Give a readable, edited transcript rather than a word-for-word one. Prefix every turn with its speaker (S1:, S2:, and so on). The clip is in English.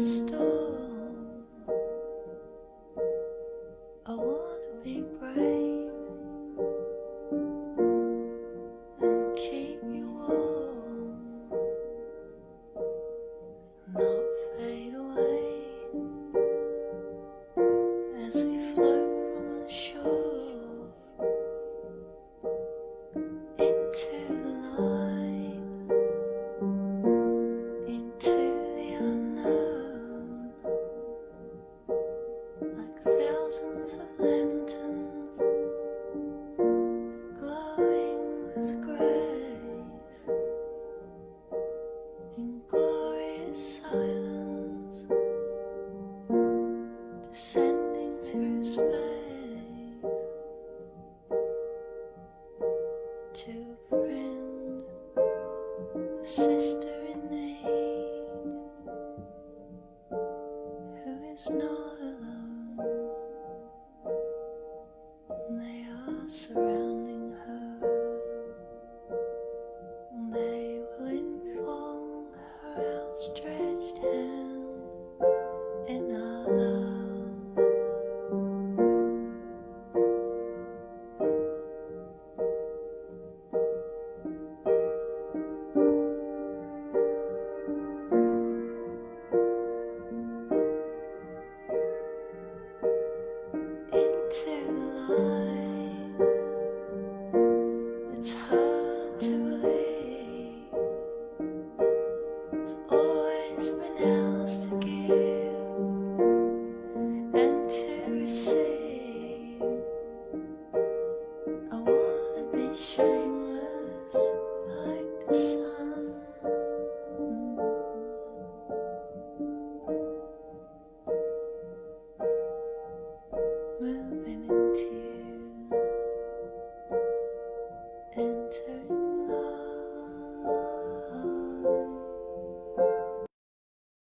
S1: storm. I wanna be brave and keep you warm, not fade away as we float from the shore into the light, into the unknown, like thousands of lanterns glowing with grace, in glorious silence, descending through space to a friend, a sister in need, who is not alone, and they are surrounded